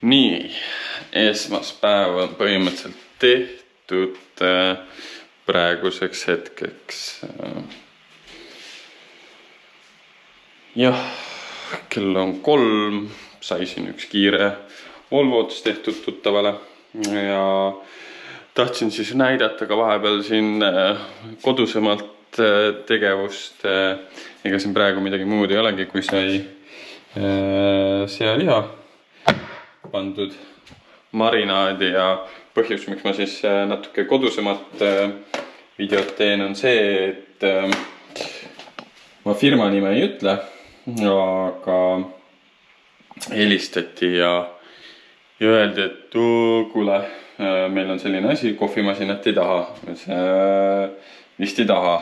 Nii, esmaspäev on põhimõtteliselt tehtud praeguseks hetkeks. Jah, kell on 3, sai siin üks kiire Volvots tehtud tuttavale ja tahtsin siis näidata ka vahepeal siin kodusemalt tegevust. Ega siin praegu midagi muud ei olegi, kui sai sealiha pandud marinaadi ja põhjus, miks ma siis natuke kodusemat videot teen, on see, et ma firma nime ei ütle, aga helistati ja öeldi, et kuule, meil on selline asi, kohvimasinat ei taha. Vist ei taha.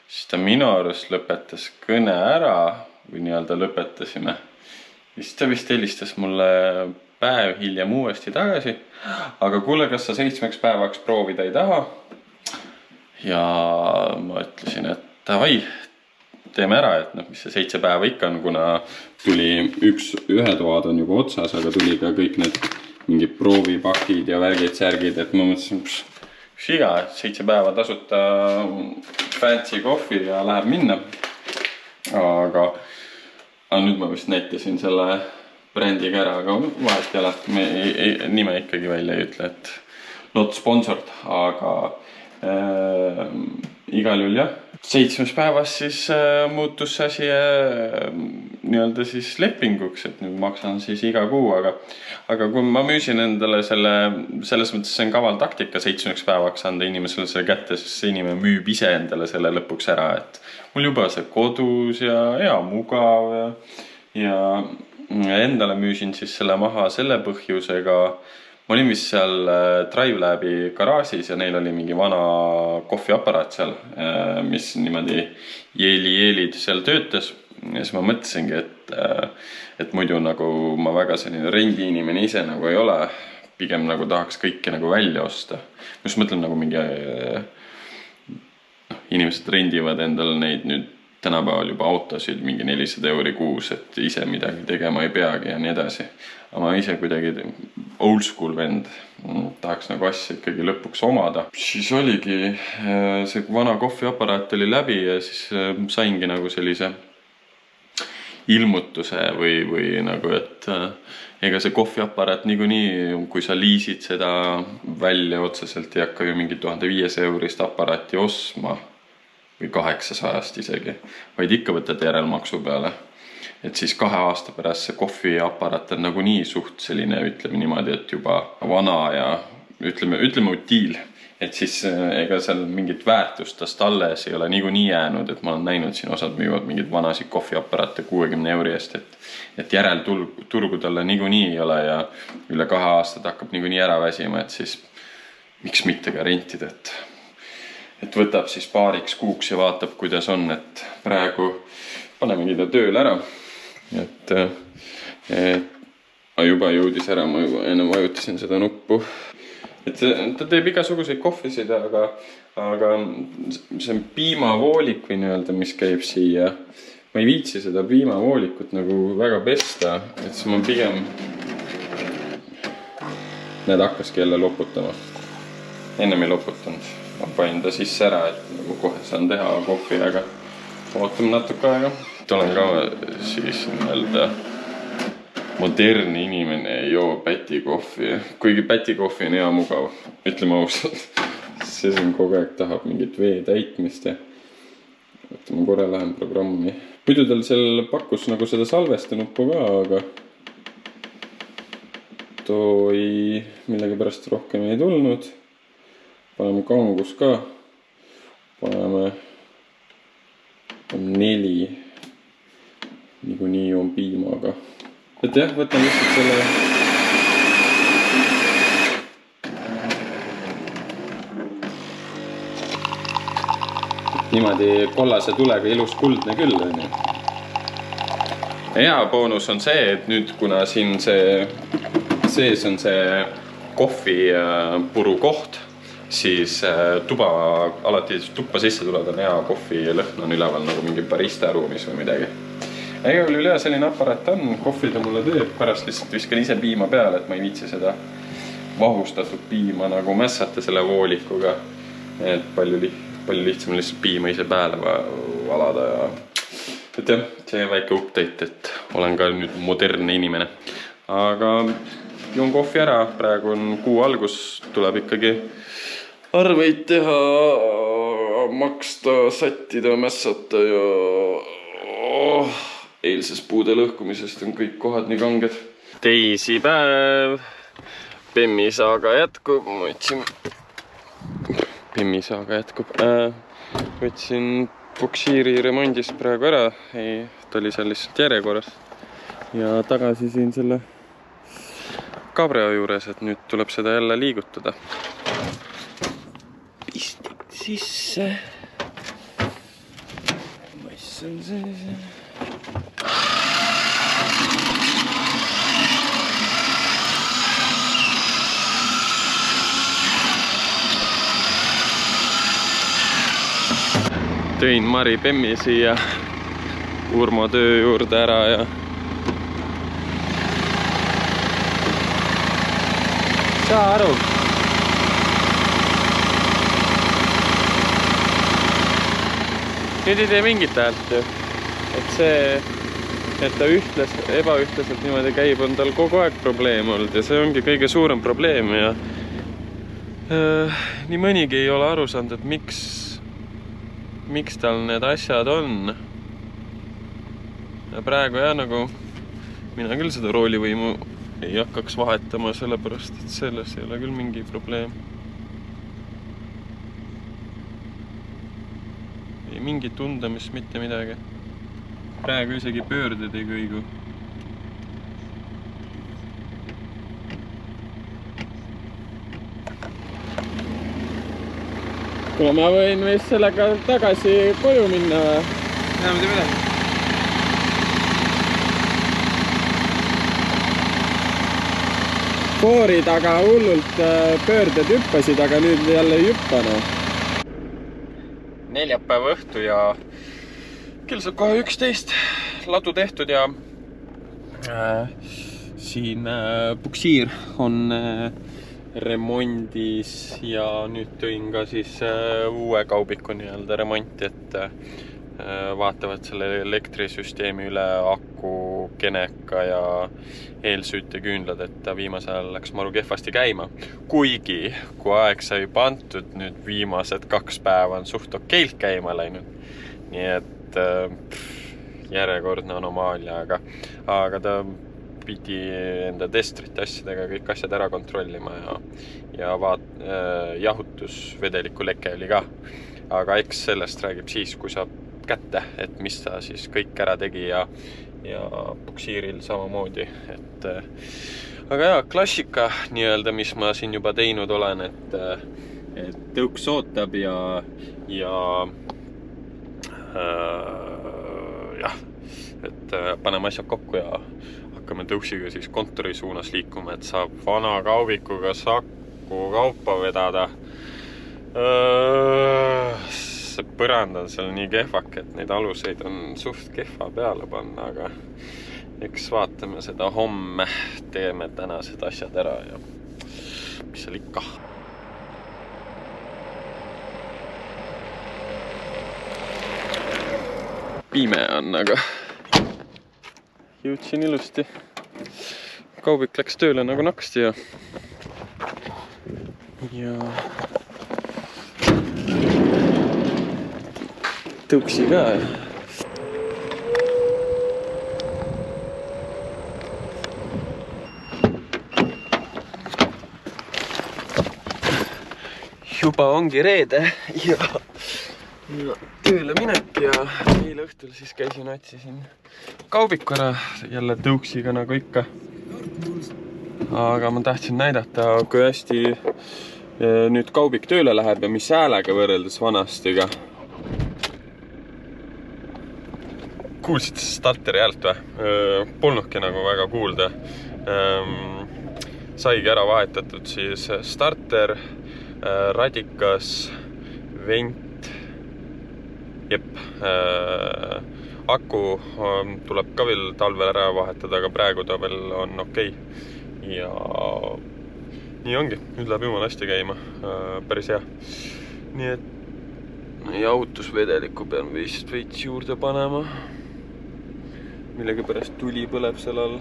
Siis ta minu arust lõpetas kõne ära või nii-öelda lõpetasime. Siis ta vist helistas mulle päev hiljem uuesti tagasi. Aga kuule, kas sa 7 päevaks proovida ei taha? Ja ma ütlesin, et davai, teeme ära, et mis see 7 päeva ikka on, kuna tuli ühe toad on juba otsas, aga tuli ka kõik need mingid proovipakid ja värgid-särgid, et ma mõtlesin, üks iga, 7 päeva tasuta fancy kohvi ja läheb minna. Aga nüüd ma vist näitasin selle brändiga ära, aga vahet ei ole, me nime ikkagi välja ei ütle, et not sponsored, aga igal juhul jah. 7 päevas siis muutus see asi nii-öelda siis lepinguks, et nüüd maksan siis iga kuu, aga kui ma müüsin endale selles mõttes see on kaval taktika 7 päevaks anda inimesele selle kätte, siis see inimene müüb ise endale selle lõpuks ära, et mul juba see kodus ja mugav ja endale müüsin siis selle maha selle põhjusega. Ma olin vist seal DriveLabi garaažis ja neil oli mingi vana kohviaparaat seal, mis niimoodi jeelid seal töötas. Ja siis ma mõtlesingi, et muidu nagu ma väga selline rendi inimene ise nagu ei ole. Pigem nagu tahaks kõike nagu välja osta. Just mõtlen nagu mingi inimesed rendivad endale neid nüüd tänapäeval juba autosid mingi 400 € kuus, et ise midagi tegema ei peagi ja nii edasi. Aga ma ise kuidagi old school vend tahaks nagu asja ikkagi lõpuks omada. Siis oligi see vana kohviaparaat oli läbi ja siis saingi nagu sellise ilmutuse või nagu, et ega see kohviaparaat niikuinii, kui sa liisid seda välja otseselt ei hakka ju mingi 1500 € aparaati osma või 800 isegi, vaid ikka võtad järelmaksu peale. Et siis 2 aasta pärast see kohviaparaat on nagu nii suht selline, ütleme niimoodi, et juba vana ja ütleme utiil. Et siis ega seal mingit väärtustast alles ei ole niikuinii jäänud, et ma olen näinud siin osad müüvad mingid vanasid kohviaparaate 60 € eest, et järelturgu talle niikuinii ei ole ja üle 2 aastat hakkab niikuinii ära väsima, et siis miks mitte ka rentida, et võtab siis paariks kuuks ja vaatab, kuidas on, et praegu panemegi ta tööl ära. Et juba jõudis ära, ma juba enne vajutasin seda nuppu. Et ta teeb igasuguseid kohvisid, aga see piimavoolik või nii-öelda, mis käib siia. Ma ei viitsi seda piimavoolikut nagu väga pesta, et siis ma pigem need hakkaski jälle loputama. Ennem ei loputanud. Ma panin ta sisse ära, et nagu kohe saan teha kohvi, aga ootame natuke aega. Olen ka siis nii-öelda modernne inimene ei joo pätikohvi. Kuigi pätikohvi on hea mugav, ütleme ausalt. See siin kogu aeg tahab mingit vee täitmist ja ma korra lähen programmi. Muidu tal seal pakkus nagu seda salvestanuppu ka, aga too ei millegi pärast rohkem ei tulnud. Paneme kangus ka, paneme 4, niikuinii on piimaga. Et jah, võtan lihtsalt selle niimoodi kollase tulega ilus kuldne küll. Hea boonus on see, et nüüd kuna siin sees on see kohvipuru koht, siis alati tuppa sisse tuleb on hea kohvi lõhn on üleval nagu mingi barista ruumis või midagi. Ega küll üle selline aparaat on, kohvi ta mulle teeb, pärast lihtsalt viskan ise piima peale, et ma ei viitsi seda vahustatud piima nagu mässata selle voolikuga. Et palju lihtsam lihtsalt piima ise peale valada ja et jah, see väike update, et olen ka nüüd modernne inimene. Aga joon kohvi ära, praegu on kuu algus, tuleb ikkagi arveid teha, maksta, sättida, mässata ja eilses puude lõhkumisest on kõik kohad nii kanged. Teisipäev, Pemmisaaga jätkub, võtsin Puksiiri remondist praegu ära, ta oli seal lihtsalt järjekorras ja tagasi siin selle Cabrio juures, et nüüd tuleb seda jälle liigutada. Pistik sisse. Mass on see. Tõin Mari Pemmi siia Urmo töö juurde ära ja saa aru. Nüüd ei tee mingit häält ju. Et see, et ta ebaühtlaselt niimoodi käib, on tal kogu aeg probleem olnud ja see ongi kõige suurem probleem ja nii mõnigi ei ole aru saanud, et miks tal need asjad on. Ja praegu jah, nagu mina küll seda roolivõimu ei hakkaks vahetama, sellepärast, et selles ei ole küll mingi probleem. Ei mingi tundamist, mitte midagi. Praegu isegi pöörded ei kõigu. Kuule, ma võin vist sellega tagasi koju minna või? Enam mitte midagi. Koori taga hullult pöörded hüppasid, aga nüüd jälle ei hüppa. Neljapäeva õhtu ja kell saab kohe 11 ladu tehtud ja siin Puksiir on remondis ja nüüd tõin ka siis uue kaubiku nii-öelda remonti, et vaatavad selle elektrisüsteemi üle aku, keneka ja eelsüüteküünlad, et ta viimasel ajal läks maru kehvasti käima. Kuigi, kui aeg sai pantud, nüüd viimased 2 päeva on suht okeilt käima läinud. Nii et järjekordne anomaalia, aga ta pidi enda testrite asjadega kõik asjad ära kontrollima ja jahutusvedeliku leke oli ka. Aga eks sellest räägib siis, kui saab kätte, et mis ta siis kõik ära tegi ja Puksiiril samamoodi. Aga jah, klassika nii-öelda, mis ma siin juba teinud olen, et tõuks ootab ja et paneme asjad kokku ja hakkame tõuksiga siis kontori suunas liikuma, et saab vana kaubikuga Saku kaupa vedada. See põrand on seal nii kehvak, et neid aluseid on suht kehva peale panna, aga eks vaatame seda homme, teeme tänased asjad ära ja mis seal ikka. Pime on, aga jõudsin ilusti. Kaubik läks tööle nagu naksti ja tõuksi ka. Juba ongi reede ja tööle minek ja eile õhtul siis käisin, otsisin kaubiku ära jälle tõuksiga nagu ikka. Aga ma tahtsin näidata, kui hästi nüüd kaubik tööle läheb ja mis häälega võrreldes vanastiga. Kuulsid starteri häält või? Polnudki nagu väga kuulda. Saigi ära vahetatud siis starter, radikas, vent, Aku tuleb ka veel talvel ära vahetada, aga praegu ta veel on okei. Ja nii ongi, nüüd läheb jumala hästi käima, päris hea. Nii et autos vedeliku pean veits juurde panema. Millegi pärast tuli põleb seal all.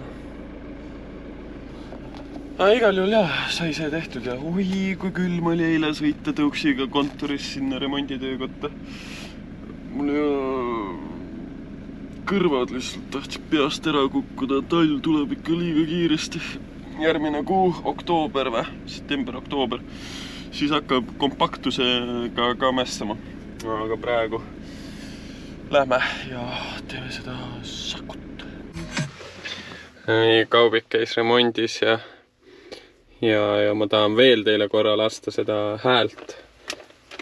Igal juhul jah, sai see tehtud ja oi, kui külm oli eile sõita tõuksiga kontoris sinna remonditöökotta. Mul kõrvad lihtsalt tahtsid peast ära kukkuda, talv tuleb ikka liiga kiiresti. Järgmine kuu, oktoober või? September-oktoober. Siis hakkab kompaktusega ka mässama. Aga praegu lähme ja teeme seda sakut. Kaubik käis remondis ja ma tahan veel teile korra lasta seda häält,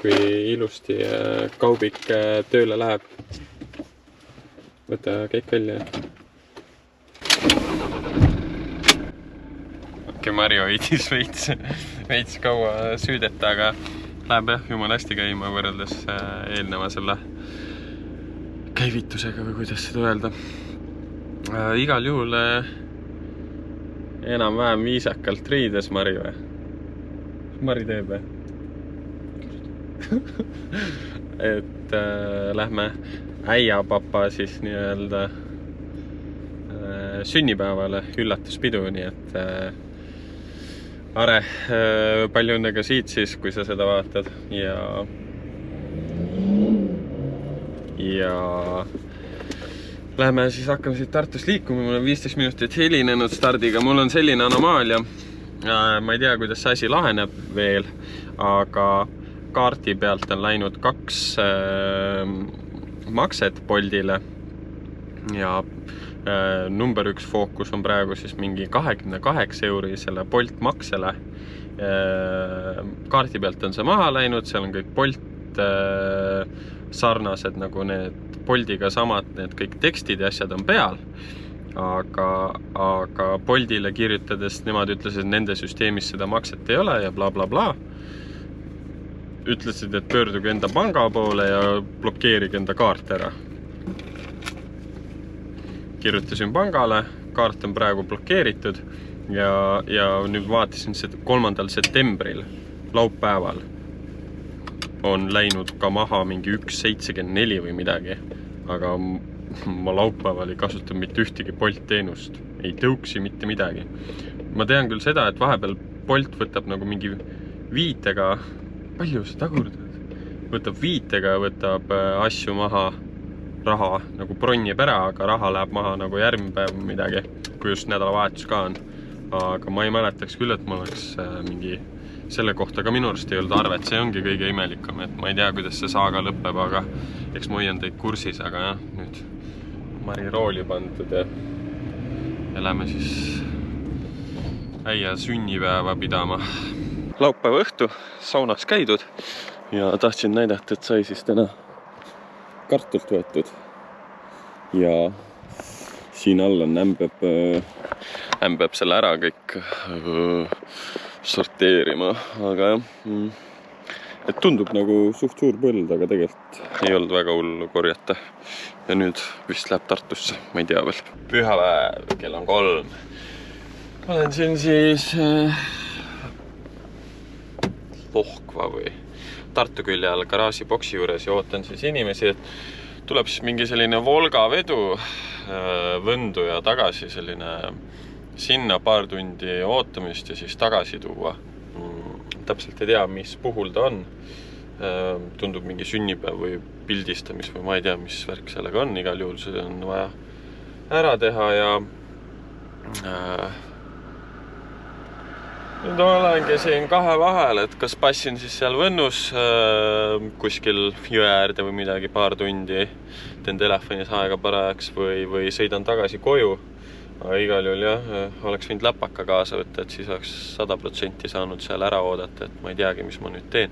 kui ilusti Kaubik tööle läheb. Võta käik välja. Mari hoidis veits kaua süüdeta, aga läheb jah jumala hästi käima võrreldes eelneva selle käivitusega või kuidas seda öelda. Igal juhul enam-vähem viisakalt riides Mari või? Mari teeb või? Et lähme äiapapa siis nii-öelda sünnipäevale üllatuspidu, nii et Are, palju õnnega siit siis, kui sa seda vaatad ja lähme siis hakkame siit Tartust liikuma, mul on 15 minutit helinenud stardiga, mul on selline anomaalia, ma ei tea, kuidas see asi laheneb veel, aga kaarti pealt on läinud 2 makset Boltile ja number 1 fookus on praegu siis mingi 28 € selle Bolt maksele. Kaarti pealt on see maha läinud, seal on kõik Bolt sarnased nagu need Boltiga samad, need kõik tekstid ja asjad on peal. Aga Boltile kirjutades nemad ütlesid, et nende süsteemis seda makset ei ole ja bla bla bla. Ütlesid, et pöörduge enda panga poole ja blokeerige enda kaart ära. Kirjutasin pangale, kaart on praegu blokeeritud ja nüüd vaatasin 3. septembril, laupäeval, on läinud ka maha mingi 1.74 või midagi, aga ma laupäeval ei kasuta mitte ühtegi Bolt teenust, ei tõuksi mitte midagi. Ma tean küll seda, et vahepeal Bolt võtab nagu mingi viitega, palju see tagurdad? Võtab viitega, võtab asju maha, raha nagu bronnib ära, aga raha läheb maha nagu järgmine päev midagi, kui just nädalavahetus ka on. Aga ma ei mäletaks küll, et ma oleks mingi selle kohta ka minu arust ei olnud arvet, see ongi kõige imelikam, et ma ei tea, kuidas see saaga lõpeb, aga eks ma hoian teid kursis, aga jah, nüüd Mari rooli pandud ja lähme siis äia sünnipäeva pidama. Laupäeva õhtu saunas käidud ja tahtsin näidata, et sai siis täna kartult võetud ja siin all on ämbeb selle ära kõik sorteerima, aga jah, et tundub nagu suht suur põld, aga tegelikult ei olnud väga hullu korjata ja nüüd vist läheb Tartusse, ma ei tea veel. Pühapäev, kell on 3. Olen siin siis Lohkva või Tartu külje all garaažiboksi juures ja ootan siis inimesi, et tuleb siis mingi selline Volga vedu Võndu ja tagasi selline sinna paar tundi ootamist ja siis tagasi tuua. Täpselt ei tea, mis puhul ta on. Tundub mingi sünnipäev või pildistamis või ma ei tea, mis värk sellega on. Igal juhul see on vaja ära teha ja nüüd olengi siin kahe vahel, et kas passin siis seal Võnnus kuskil jõe äärde või midagi paar tundi, teen telefonis aega parajaks või sõidan tagasi koju. Aga igal juhul jah, oleks võinud läpaka kaasa võtta, et siis oleks 100% saanud seal ära oodata, et ma ei teagi, mis ma nüüd teen.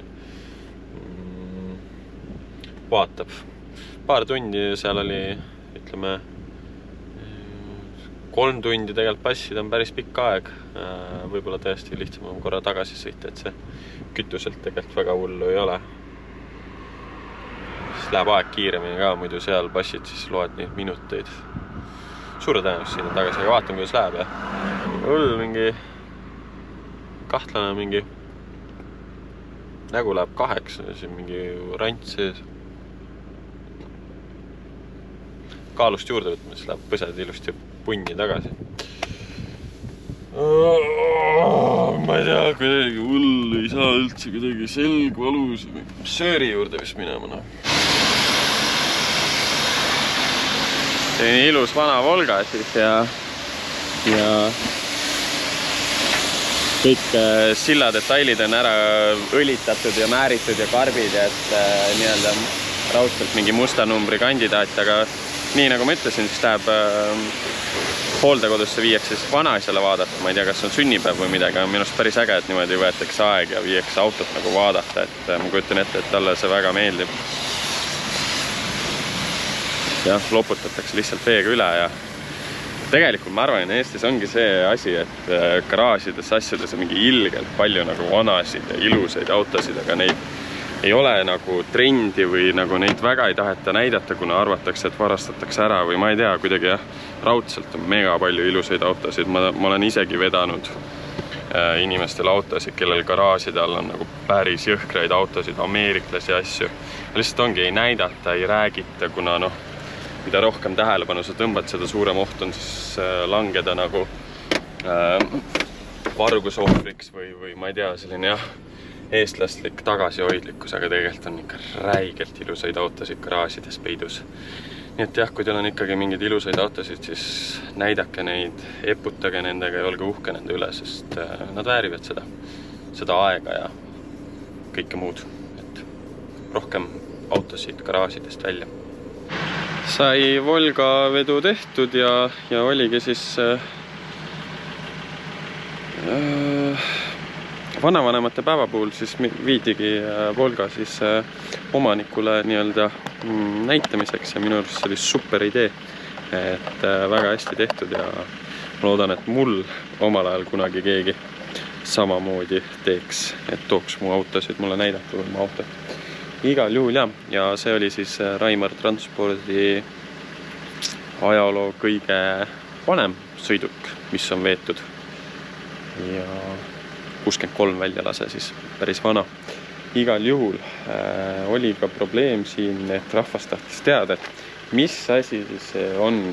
Vaatab. Paar tundi seal oli, ütleme, 3 tundi tegelikult passida on päris pikk aeg. Võib-olla tõesti lihtsam on korra tagasi sõita, et see kütuselt tegelikult väga hullu ei ole. läheb aeg kiiremini ka, muidu seal passid, siis loed neid minuteid. Suure tõenäosus siin on tagasi, aga vaatame, kuidas läheb ja hull mingi kahtlane mingi nägu läheb 8, siin mingi rant sees. Kaalust juurde võtma, siis läheb põsed ilusti punni tagasi. Ma ei tea, kuidagi hull ei saa üldse kuidagi selg valus. Sööri juurde vist minema. Selline ilus vana Volga siis ja kõik silladetailid on ära õlitatud ja määritud ja karbid, et nii-öelda raudselt mingi musta numbri kandidaat, aga nii nagu ma ütlesin, siis läheb hooldekodusse viieks siis vanaisale vaadata, ma ei tea, kas on sünnipäev või midagi, aga minust päris äge, et niimoodi võetakse aeg ja viieks autot nagu vaadata, et ma kujutan ette, et talle see väga meeldib. Jah, loputatakse lihtsalt veega üle ja tegelikult ma arvan, et Eestis ongi see asi, et garaažides asjades on mingi ilgelt palju nagu vanasid ja ilusaid autosid, aga neid ei ole nagu trendi või nagu neid väga ei taheta näidata, kuna arvatakse, et varastatakse ära või ma ei tea, kuidagi jah, raudselt on mega palju ilusaid autosid. Ma olen isegi vedanud inimestel autosid, kellel garaažide all on nagu päris jõhkraid autosid, ameeriklasi asju. Lihtsalt ongi, ei näidata, ei räägita, kuna noh, mida rohkem tähelepanu sa tõmbad, seda suurem oht on siis langeda nagu vargusohvriks või ma ei tea, selline jah, eestlastlik tagasihoidlikkus, aga tegelikult on ikka räigelt ilusaid autosid garaažides peidus. Nii et jah, kui teil on ikkagi mingeid ilusaid autosid, siis näidake neid, eputage nendega ja olge uhke nende üle, sest nad väärivad seda aega ja kõike muud. Et rohkem autosid garaažidest välja. Sai Volga vedu tehtud ja oligi siis vanavanemate päeva puhul siis viidigi Volga siis omanikule nii-öelda näitamiseks ja minu arust see oli super idee, et väga hästi tehtud ja ma loodan, et mul omal ajal kunagi keegi samamoodi teeks, et tooks mu autosid mulle näidata või mu autot. Igal juhul ja see oli siis Raimar Transpordi ajaloo kõige vanem sõiduk, mis on veetud ja 63 väljalase siis päris vana. Igal juhul oli ka probleem siin, et rahvas tahtis teada, et mis asi siis on,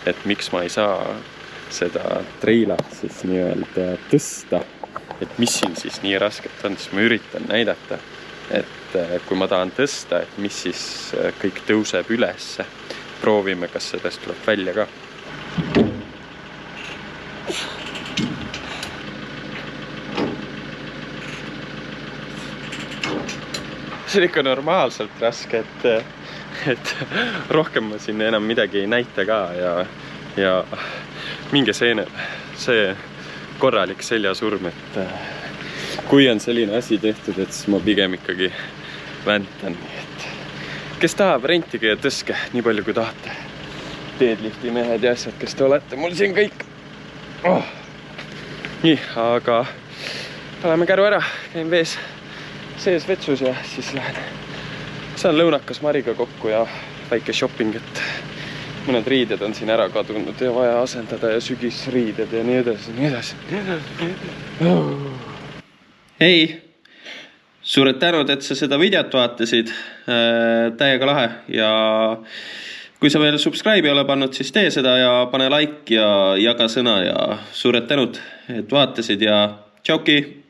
et miks ma ei saa seda treilat siis nii-öelda tõsta, et mis siin siis nii rasket on, siis ma üritan näidata, et kui ma tahan tõsta, et mis siis kõik tõuseb üles. Proovime, kas sellest tuleb välja ka. See on ikka normaalselt raske, et rohkem ma siin enam midagi ei näita ka ja minge see korralik seljasurm, et kui on selline asi tehtud, et siis ma pigem ikkagi väntan. Kes tahab, rentige ja tõske nii palju kui tahate. Teedlifti mehed ja asjad, kes te olete, mul siin kõik. Nii, aga oleme käru ära, käin vees sees vetsus ja siis lähen. Saan lõunakas Mariga kokku ja väike shopping, et mõned riided on siin ära kadunud ja vaja asendada ja sügisriided ja nii edasi. Hei, suured tänud, et sa seda videot vaatasid. Täiega lahe ja kui sa veel subscribe ei ole pannud, siis tee seda ja pane like ja jaga sõna ja suured tänud, et vaatasid ja tšauki!